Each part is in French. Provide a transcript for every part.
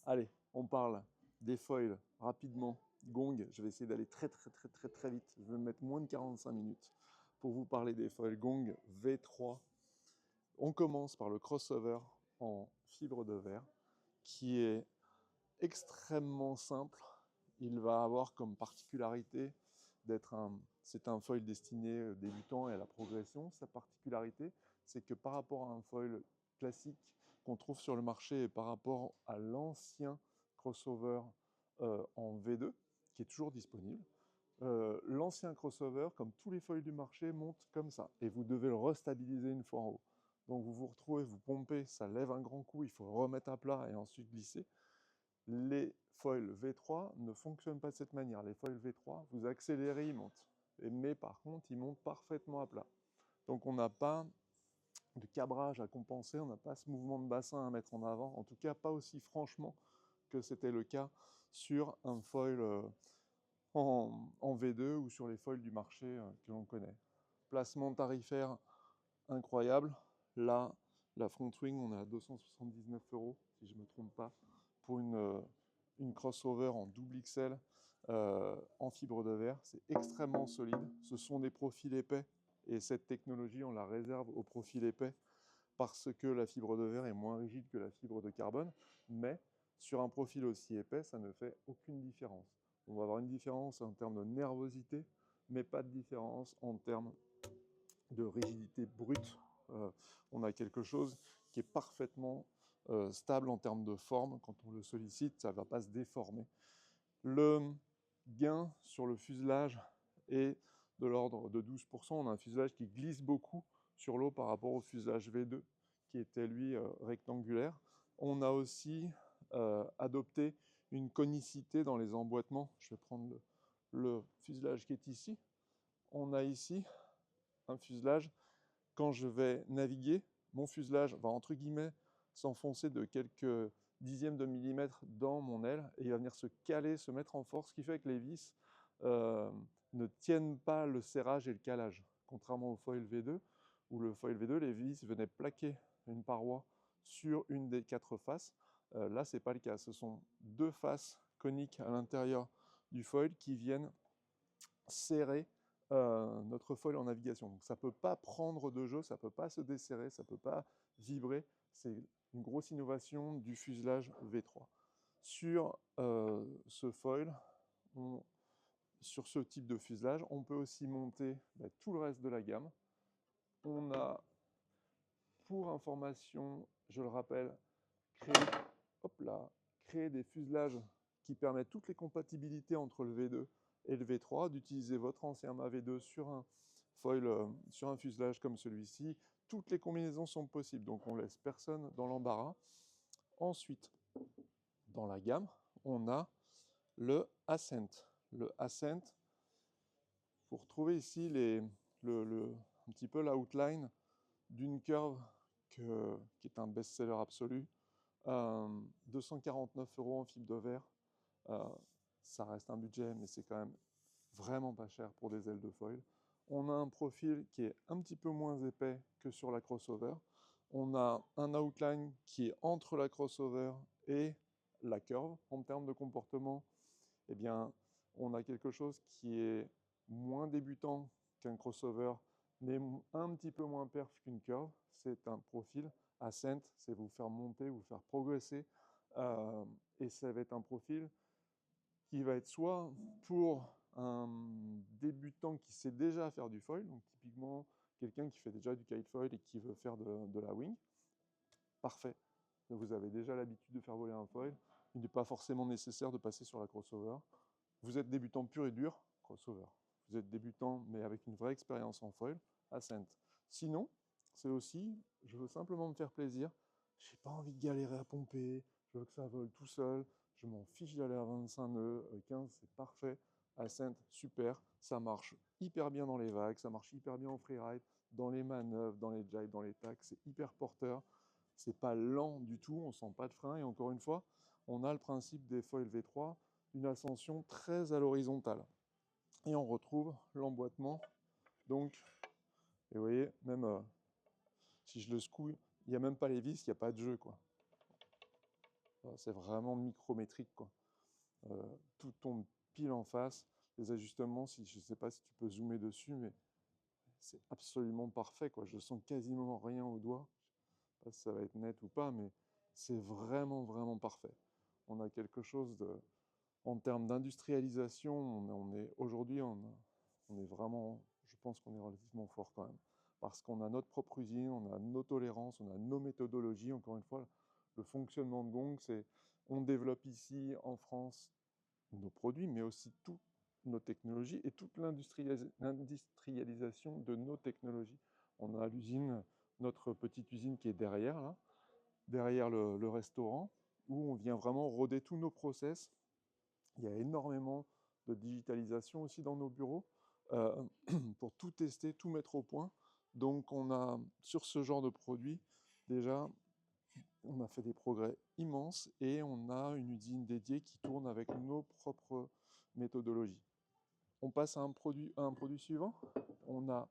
Allez, on parle des foils rapidement. Gong, je vais essayer d'aller très vite. Je vais me mettre moins de 45 minutes pour vous parler des foils Gong V3. On commence par le crossover en fibre de verre qui est extrêmement simple. Il va avoir comme particularité d'être c'est un foil destiné aux débutants et à la progression. Sa particularité, c'est que par rapport à un foil classique qu'on trouve sur le marché et par rapport à l'ancien crossover en V2, qui est toujours disponible, l'ancien crossover, comme tous les foils du marché, monte comme ça. Et vous devez le restabiliser une fois en haut. Donc vous vous retrouvez, vous pompez, ça lève un grand coup, il faut le remettre à plat et ensuite glisser. Les foils V3 ne fonctionnent pas de cette manière. Les foils V3, vous accélérez, ils montent. Mais par contre, ils montent parfaitement à plat. Donc on n'a pas de cabrage à compenser, on n'a pas ce mouvement de bassin à mettre en avant, en tout cas pas aussi franchement que c'était le cas sur un foil en V2 ou sur les foils du marché que l'on connaît. Placement tarifaire incroyable. Là, la front wing, on est à 279 €, si je ne me trompe pas, pour une crossover en double XL en fibre de verre. C'est extrêmement solide. Ce sont des profils épais et cette technologie, on la réserve aux profils épais parce que la fibre de verre est moins rigide que la fibre de carbone. Mais sur un profil aussi épais, ça ne fait aucune différence. On va avoir une différence en termes de nervosité, mais pas de différence en termes de rigidité brute. On a quelque chose qui est parfaitement stable en termes de forme. Quand on le sollicite, ça ne va pas se déformer. Le gain sur le fuselage est de l'ordre de 12%. On a un fuselage qui glisse beaucoup sur l'eau par rapport au fuselage V2, qui était lui rectangulaire. On a aussi adopté une conicité dans les emboîtements. Je vais prendre le fuselage qui est ici. On a ici un fuselage. Quand je vais naviguer, mon fuselage va entre guillemets s'enfoncer de quelques dixièmes de millimètre dans mon aile et il va venir se caler, se mettre en force, ce qui fait que les vis ne tiennent pas le serrage et le calage. Contrairement au foil V2, où le foil V2, les vis venaient plaquer une paroi sur une des quatre faces. Là, ce n'est pas le cas. Ce sont deux faces coniques à l'intérieur du foil qui viennent serrer notre foil en navigation. Donc ça ne peut pas prendre de jeu, ça ne peut pas se desserrer, ça ne peut pas vibrer. C'est une grosse innovation du fuselage V3. Sur ce foil, sur ce type de fuselage, on peut aussi monter tout le reste de la gamme. On a, pour information, je le rappelle, créé des fuselages qui permettent toutes les compatibilités entre le V2 et le V3, d'utiliser votre ancien mât V2 sur un foil, sur un fuselage comme celui-ci. Toutes les combinaisons sont possibles, donc on laisse personne dans l'embarras. Ensuite, dans la gamme, on a le Ascent. Le Ascent, vous retrouvez ici un petit peu l'outline d'une curve qui est un best-seller absolu. 249 € en fibre de verre. Ça reste un budget, mais c'est quand même vraiment pas cher pour des ailes de foil. On a un profil qui est un petit peu moins épais que sur la crossover. On a un outline qui est entre la crossover et la curve. En termes de comportement, eh bien, on a quelque chose qui est moins débutant qu'un crossover, mais un petit peu moins perf qu'une curve. C'est un profil Ascent, c'est vous faire monter, vous faire progresser. Et ça va être un profil qui va être soit pour un débutant qui sait déjà faire du foil, donc typiquement quelqu'un qui fait déjà du kite foil et qui veut faire de la wing. Parfait. Vous avez déjà l'habitude de faire voler un foil. Il n'est pas forcément nécessaire de passer sur la crossover. Vous êtes débutant pur et dur, crossover. Vous êtes débutant mais avec une vraie expérience en foil, Ascent. Sinon, c'est aussi, je veux simplement me faire plaisir, je n'ai pas envie de galérer à pomper, je veux que ça vole tout seul, je m'en fiche d'aller à 25 nœuds, 15 c'est parfait, Ascent, super, ça marche hyper bien dans les vagues, ça marche hyper bien en freeride, dans les manœuvres, dans les jibes, dans les tacks, c'est hyper porteur, c'est pas lent du tout, on sent pas de frein et encore une fois, on a le principe des foils V3, une ascension très à l'horizontale. Et on retrouve l'emboîtement. Donc, et vous voyez, même si je le secoue, il n'y a même pas les vis, il n'y a pas de jeu, quoi. C'est vraiment micrométrique, quoi. Tout tombe pile en face. Les ajustements, je ne sais pas si tu peux zoomer dessus, mais c'est absolument parfait, quoi. Je sens quasiment rien au doigt. Je ne sais pas si ça va être net ou pas, mais c'est vraiment, vraiment parfait. On a quelque chose de... En termes d'industrialisation, aujourd'hui, on est vraiment... Je pense qu'on est relativement fort quand même. Parce qu'on a notre propre usine, on a nos tolérances, on a nos méthodologies. Encore une fois, le fonctionnement de Gong, c'est on développe ici en France nos produits, mais aussi toutes nos technologies et toute l'industrialisation de nos technologies. On a l'usine, notre petite usine qui est derrière, là, derrière le restaurant, où on vient vraiment roder tous nos process. Il y a énormément de digitalisation aussi dans nos bureaux pour tout tester, tout mettre au point. Donc on a, sur ce genre de produit, déjà, on a fait des progrès immenses et on a une usine dédiée qui tourne avec nos propres méthodologies. On passe à un produit suivant. On a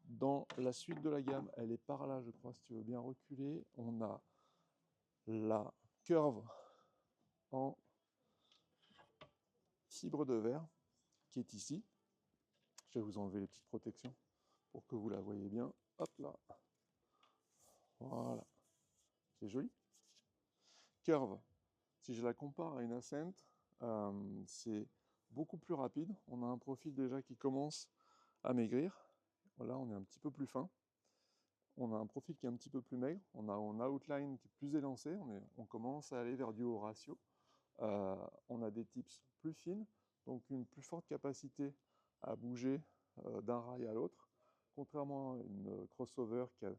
dans la suite de la gamme, elle est par là, je crois, si tu veux bien reculer. On a la curve en fibre de verre qui est ici. Je vais vous enlever les petites protections pour que vous la voyez bien. Hop là. Voilà. C'est joli. Curve, si je la compare à une Ascent, c'est beaucoup plus rapide. On a un profil déjà qui commence à maigrir. Là, on est un petit peu plus fin. On a un profil qui est un petit peu plus maigre. On a un outline qui est plus élancé. On commence à aller vers du haut ratio. On a des tips plus fines, donc une plus forte capacité à bouger d'un rail à l'autre. Contrairement à une crossover qui a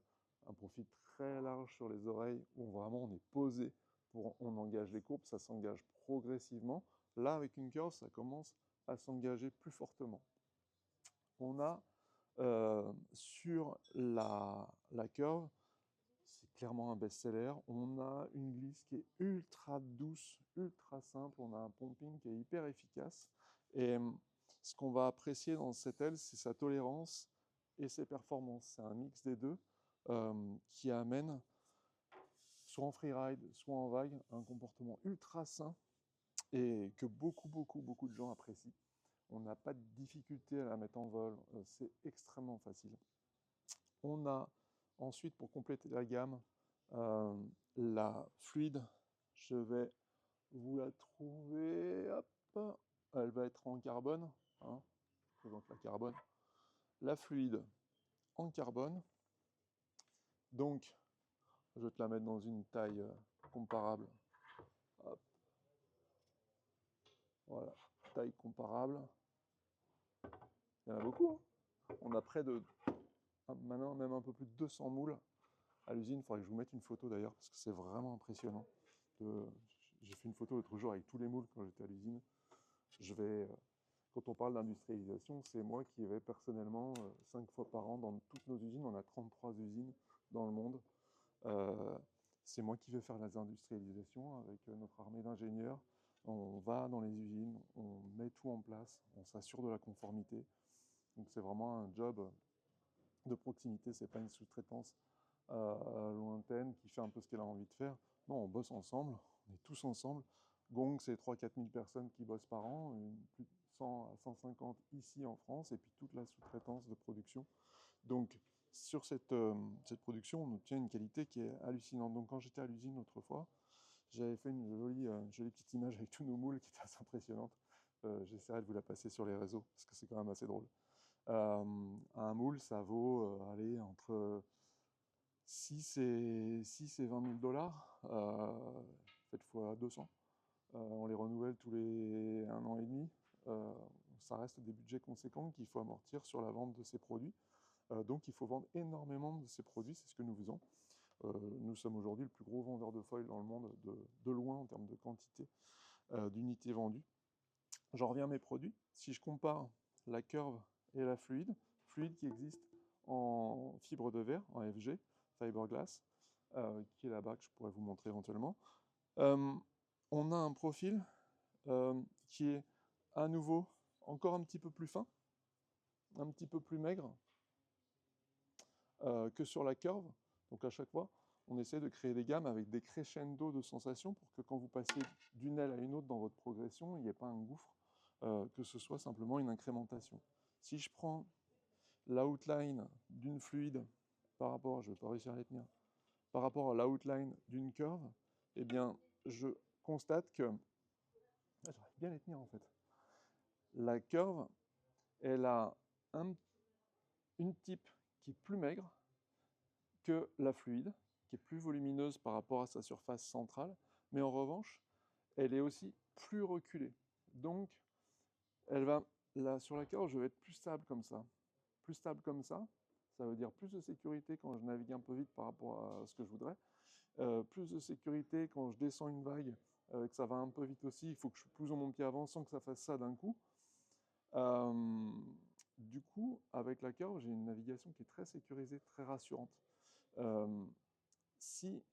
un profil très large sur les oreilles, où vraiment on est posé, on engage les courbes, ça s'engage progressivement. Là, avec une curve, ça commence à s'engager plus fortement. On a sur la curve, c'est clairement un best-seller. On a une glisse qui est ultra douce, ultra simple. On a un pumping qui est hyper efficace. Et ce qu'on va apprécier dans cette aile, c'est sa tolérance et ses performances. C'est un mix des deux qui amène, soit en freeride, soit en vague, un comportement ultra sain et que beaucoup de gens apprécient. On n'a pas de difficulté à la mettre en vol. C'est extrêmement facile. On a ensuite, pour compléter la gamme, la fluide. Je vais vous la trouver. Hop. Elle va être en carbone. Hein, je présente la carbone. La fluide en carbone. Donc, je vais te la mettre dans une taille comparable. Hop. Voilà, taille comparable. Il y en a beaucoup. Hein. On a près de, maintenant même un peu plus de 200 moules à l'usine. Il faudrait que je vous mette une photo d'ailleurs, parce que c'est vraiment impressionnant. J'ai fait une photo l'autre jour avec tous les moules quand j'étais à l'usine. Quand on parle d'industrialisation, c'est moi qui vais personnellement 5 fois par an dans toutes nos usines. On a 33 usines dans le monde. C'est moi qui vais faire les industrialisations avec notre armée d'ingénieurs. On va dans les usines, on met tout en place, on s'assure de la conformité. Donc c'est vraiment un job de proximité, c'est pas une sous-traitance lointaine qui fait un peu ce qu'elle a envie de faire. Non, on bosse ensemble, on est tous ensemble. Gong, c'est 3-4 000 personnes qui bossent par an, plus de 100 à 150 ici en France, et puis toute la sous-traitance de production. Donc, sur cette production, on obtient une qualité qui est hallucinante. Donc, quand j'étais à l'usine autrefois, j'avais fait une jolie petite image avec tous nos moules qui était assez impressionnante. J'essaierai de vous la passer sur les réseaux, parce que c'est quand même assez drôle. Un moule, ça vaut allez, entre 6 et 20 000 dollars, faites fois 200. On les renouvelle tous les 1 an et demi. Ça reste des budgets conséquents qu'il faut amortir sur la vente de ces produits. Donc il faut vendre énormément de ces produits, c'est ce que nous faisons. Nous sommes aujourd'hui le plus gros vendeur de foil dans le monde, de loin en termes de quantité d'unités vendues. J'en reviens à mes produits. Si je compare la curve et la fluide qui existe en fibre de verre, en FG, fiberglass, qui est là-bas que je pourrais vous montrer éventuellement, on a un profil qui est à nouveau encore un petit peu plus fin, un petit peu plus maigre que sur la curve. Donc à chaque fois, on essaie de créer des gammes avec des crescendo de sensations pour que quand vous passiez d'une aile à une autre dans votre progression, il n'y ait pas un gouffre, que ce soit simplement une incrémentation. Si je prends l'outline d'une fluide par rapport, je ne vais pas réussir à les tenir, par rapport à l'outline d'une curve, eh bien, je constate que, j'arrive bien à les tenir en fait, la curve, elle a une type qui est plus maigre que la fluide, qui est plus volumineuse par rapport à sa surface centrale, mais en revanche, elle est aussi plus reculée. Donc, elle va, là, sur la curve, je vais être plus stable comme ça. Plus stable comme ça veut dire plus de sécurité quand je navigue un peu vite par rapport à ce que je voudrais. Plus de sécurité quand je descends une vague, que ça va un peu vite aussi, il faut que je pousse mon pied avant sans que ça fasse ça d'un coup. Du coup, avec la curve, j'ai une navigation qui est très sécurisée, très rassurante. Si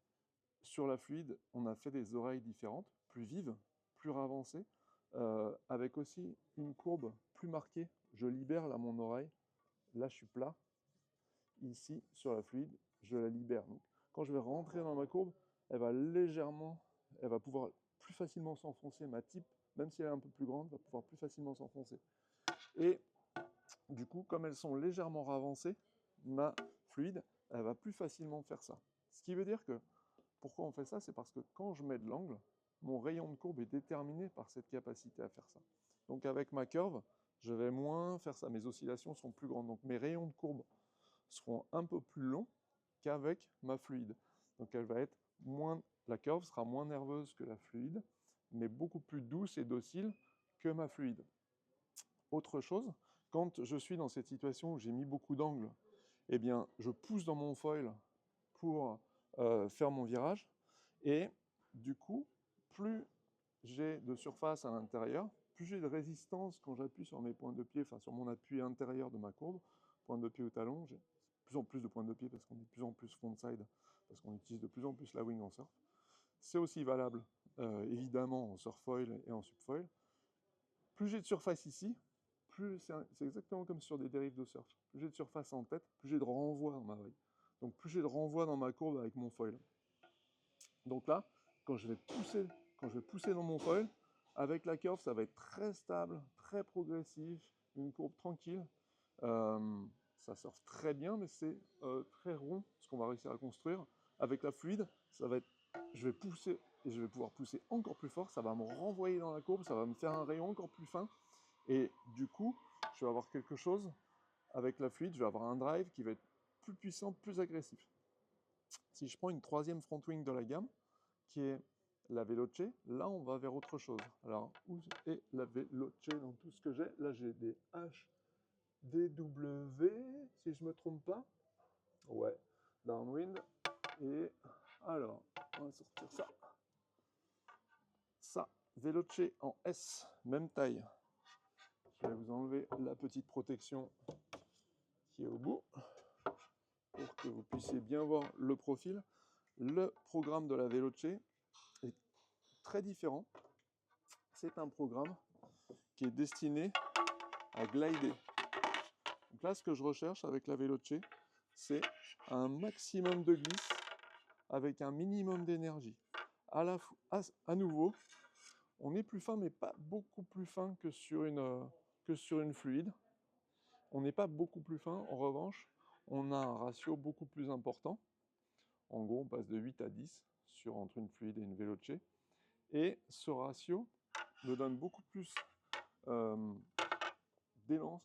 sur la fluide, on a fait des oreilles différentes, plus vives, plus avancées, avec aussi une courbe plus marquée, je libère là mon oreille, là je suis plat, ici sur la fluide, je la libère. Donc, quand je vais rentrer dans ma courbe, elle va pouvoir plus facilement s'enfoncer, ma type, même si elle est un peu plus grande, va pouvoir plus facilement s'enfoncer. Et du coup, comme elles sont légèrement avancées, ma fluide, elle va plus facilement faire ça. Ce qui veut dire que, pourquoi on fait ça? C'est parce que quand je mets de l'angle, mon rayon de courbe est déterminé par cette capacité à faire ça. Donc avec ma curve, je vais moins faire ça. Mes oscillations sont plus grandes. Donc mes rayons de courbe seront un peu plus longs qu'avec ma fluide. Donc elle va être la curve sera moins nerveuse que la fluide, mais beaucoup plus douce et docile que ma fluide. Autre chose, quand je suis dans cette situation où j'ai mis beaucoup d'angles, eh bien, je pousse dans mon foil pour faire mon virage, et du coup, plus j'ai de surface à l'intérieur, plus j'ai de résistance quand j'appuie sur mes points de pied, enfin sur mon appui intérieur de ma courbe, point de pied au talon, j'ai de plus en plus de points de pied parce qu'on est de plus en plus frontside, parce qu'on utilise de plus en plus la wing en surf. C'est aussi valable, évidemment, en surfoil et en subfoil. Plus j'ai de surface ici, c'est exactement comme sur des dérives de surf. Plus j'ai de surface en tête, plus j'ai de renvoi dans ma vague. Donc plus j'ai de renvoi dans ma courbe avec mon foil. Donc là, quand je vais pousser dans mon foil, avec la curve, ça va être très stable, très progressif, une courbe tranquille. Ça surfe très bien, mais c'est très rond, ce qu'on va réussir à construire. Avec la fluide, je vais pousser, et je vais pouvoir pousser encore plus fort, ça va me renvoyer dans la courbe, ça va me faire un rayon encore plus fin, et du coup, je vais avoir quelque chose, avec la fluide, je vais avoir un drive qui va être plus puissant, plus agressif. Si je prends une troisième front wing de la gamme, qui est la Veloce, là on va vers autre chose. Alors, où est la Veloce dans tout ce que j'ai? Là j'ai des H, des W, si je ne me trompe pas. Ouais, downwind. Et alors, on va sortir ça. Ça, Veloce en S, même taille. Je vais vous enlever la petite protection qui est au bout pour que vous puissiez bien voir le profil. Le programme de la Veloce est très différent. C'est un programme qui est destiné à glider. Donc là, ce que je recherche avec la Veloce, c'est un maximum de glisse avec un minimum d'énergie. À nouveau, on est plus fin, mais pas beaucoup plus fin que sur une fluide. On n'est pas beaucoup plus fin. En revanche, on a un ratio beaucoup plus important. En gros, on passe de 8 à 10 entre une fluide et une Veloce. Et ce ratio me donne beaucoup plus d'élan.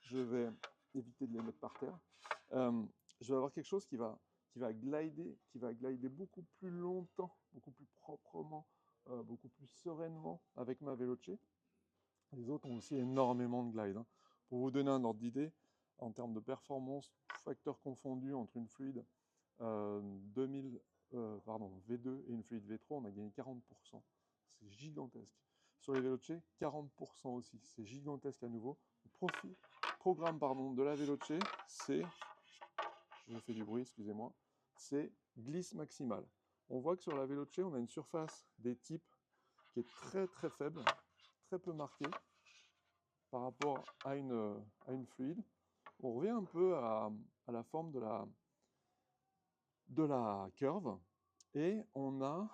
Je vais éviter de les mettre par terre. Je vais avoir quelque chose qui va glider beaucoup plus longtemps, beaucoup plus proprement, beaucoup plus sereinement avec ma Veloce. Les autres ont aussi énormément de glide. Hein. Pour vous donner un ordre d'idée, en termes de performance, facteurs confondus entre une fluide V2 et une fluide V3, on a gagné 40%. C'est gigantesque. Sur les Veloce, 40% aussi. C'est gigantesque à nouveau. Le programme de la Veloce, c'est, je fais du bruit, excusez-moi, c'est glisse maximale. On voit que sur la Veloce, on a une surface des types qui est très très faible, très peu marquée par rapport à une fluide. On revient un peu à la forme de de la curve et on a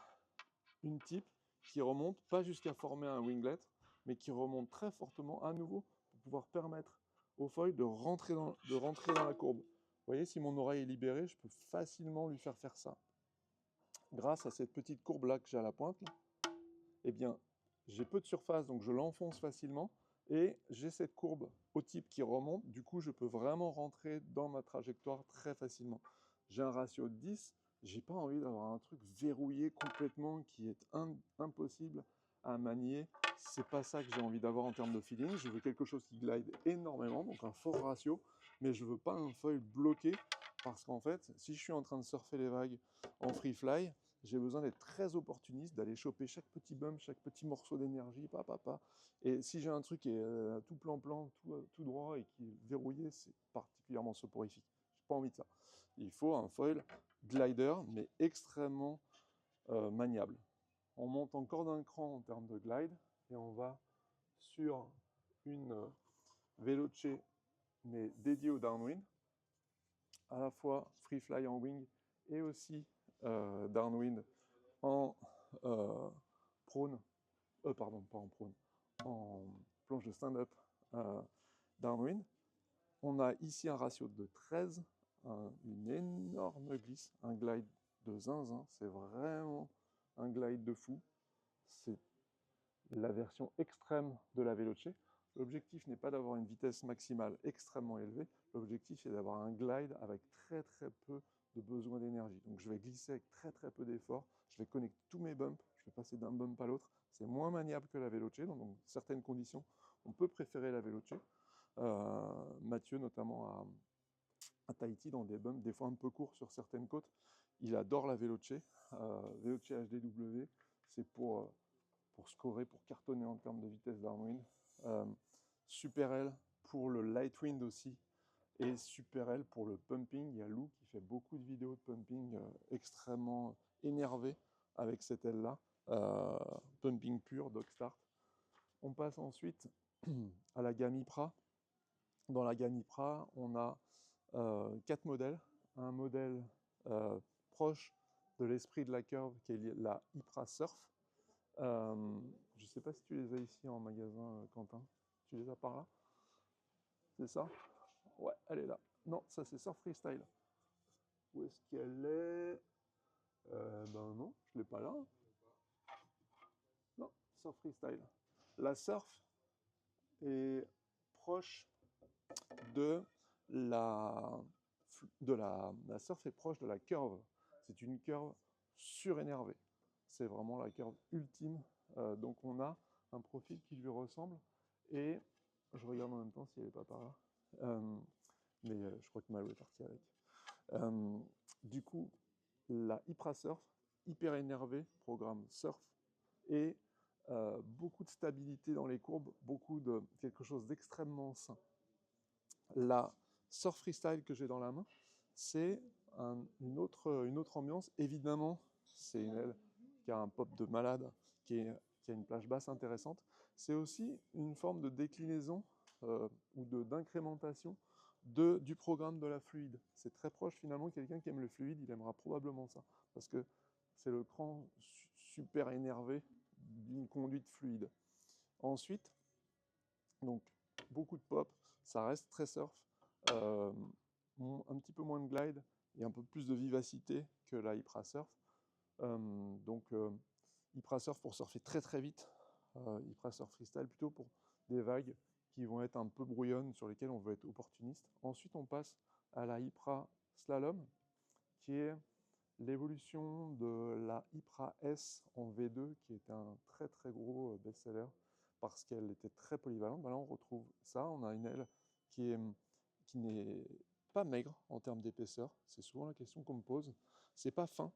une type qui remonte pas jusqu'à former un winglet, mais qui remonte très fortement à nouveau pour pouvoir permettre au foil de rentrer dans la courbe. Vous voyez, si mon oreille est libérée, je peux facilement lui faire ça. Grâce à cette petite courbe là que j'ai à la pointe, là, eh bien, j'ai peu de surface, donc je l'enfonce facilement et j'ai cette courbe au type qui remonte. Du coup, je peux vraiment rentrer dans ma trajectoire très facilement. J'ai un ratio de 10. J'ai pas envie d'avoir un truc verrouillé complètement qui est impossible à manier. C'est pas ça que j'ai envie d'avoir en termes de feeling. Je veux quelque chose qui glide énormément, donc un fort ratio, mais je veux pas un foil bloqué parce qu'en fait, si je suis en train de surfer les vagues en free fly, j'ai besoin d'être très opportuniste, d'aller choper chaque petit bump, chaque petit morceau d'énergie, papa. Et si j'ai un truc qui est tout plan-plan, tout droit et qui est verrouillé, c'est particulièrement soporifique. J'ai pas envie de ça. Il faut un foil glider, mais extrêmement maniable. On monte encore d'un cran en termes de glide et on va sur une Veloce, mais dédiée au downwind, à la fois free fly en wing et aussi downwind en prone, pardon, pas en prone, en planche de stand-up downwind. On a ici un ratio de 13, une énorme glisse, un glide de zinzin, c'est vraiment un glide de fou. C'est la version extrême de la Veloce. L'objectif n'est pas d'avoir une vitesse maximale extrêmement élevée, l'objectif est d'avoir un glide avec très peu de besoin d'énergie. Donc je vais glisser avec très peu d'effort, je vais connecter tous mes bumps, je vais passer d'un bump à l'autre. C'est moins maniable que la Veloce, donc dans certaines conditions, on peut préférer la Veloce. Mathieu, notamment à Tahiti, dans des bumps des fois un peu courts sur certaines côtes, il adore la Veloce. Veloce HDW, c'est pour scorer, pour cartonner en termes de vitesse downwind. Super L pour le light wind aussi, et Super L pour le pumping. Il y a Lou qui fait beaucoup de vidéos de pumping extrêmement énervé avec cette aile-là. Pumping pur, dog start. On passe ensuite à la gamme IPRA. Dans la gamme IPRA, on a 4 modèles. Un modèle proche de l'esprit de la curve qui est la IPRA Surf. Je ne sais pas si tu les as ici en magasin, Quentin. Tu les as par là? C'est ça? Ouais, elle est là. Non, ça c'est Surf Freestyle. Où est-ce qu'elle est? Ben non, je ne l'ai pas là. Non, Surf Freestyle. La Surf est proche de la Surf est proche de la curve. C'est une curve surénervée. C'est vraiment la curve ultime. Donc on a un profil qui lui ressemble. Et je regarde en même temps si elle n'est pas par là. Mais je crois que Malo est parti avec. Du coup, la Hypra Surf, hyper énervé, programme surf, et beaucoup de stabilité dans les courbes, quelque chose d'extrêmement sain. La Surf Freestyle que j'ai dans la main, c'est une autre ambiance. Évidemment, c'est une aile qui a un pop de malade, qui a une plage basse intéressante. C'est aussi une forme de déclinaison ou d'incrémentation du programme de la fluide. C'est très proche finalement. Quelqu'un qui aime le fluide, il aimera probablement ça, parce que c'est le cran super énervé d'une conduite fluide. Ensuite, donc beaucoup de pop, ça reste très surf, un petit peu moins de glide et un peu plus de vivacité que la Hypra Surf. Hypra Surf pour surfer très vite, Hypra Surf Freestyle plutôt pour des vagues qui vont être un peu brouillonnes, sur lesquelles on veut être opportuniste. Ensuite, on passe à la Hypra Slalom, qui est l'évolution de la Hypra S en V2, qui était un très gros best-seller, parce qu'elle était très polyvalente. Là, on retrouve ça. On a une aile qui n'est pas maigre en termes d'épaisseur. C'est souvent la question qu'on me pose. C'est pas fin,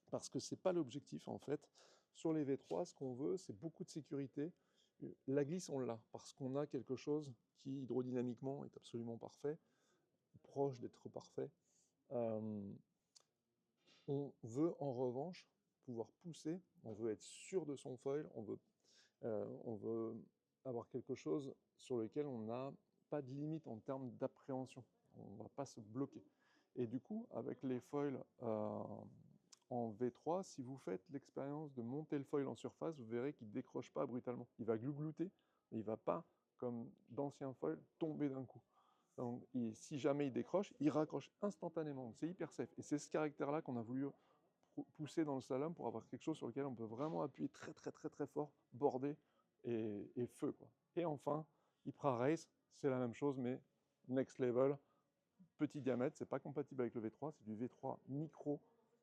parce que c'est pas l'objectif en fait. Sur les V3, ce qu'on veut, c'est beaucoup de sécurité. La glisse, on l'a, parce qu'on a quelque chose qui hydrodynamiquement est absolument parfait, proche d'être parfait. On veut en revanche pouvoir pousser, on veut être sûr de son foil, on veut avoir quelque chose sur lequel on n'a pas de limite en termes d'appréhension. On ne va pas se bloquer. Et du coup, avec les foils en V3, si vous faites l'expérience de monter le foil en surface, vous verrez qu'il ne décroche pas brutalement. Il va glouglouter, mais il ne va pas, comme d'anciens foils, tomber d'un coup. Donc, si jamais il décroche, il raccroche instantanément. C'est hyper safe. Et c'est ce caractère-là qu'on a voulu pousser dans le slalom pour avoir quelque chose sur lequel on peut vraiment appuyer très très très très fort, border et feu, quoi. Et enfin, Ypra Race, c'est la même chose, mais next level. Petit diamètre, c'est pas compatible avec le V3, c'est du V3 micro,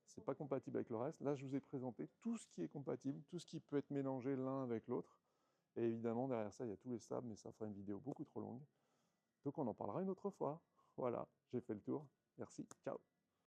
c'est pas compatible avec le reste. Là, je vous ai présenté tout ce qui est compatible, tout ce qui peut être mélangé l'un avec l'autre. Et évidemment, derrière ça, il y a tous les sables, mais ça fera une vidéo beaucoup trop longue. Donc on en parlera une autre fois. Voilà, j'ai fait le tour. Merci, ciao.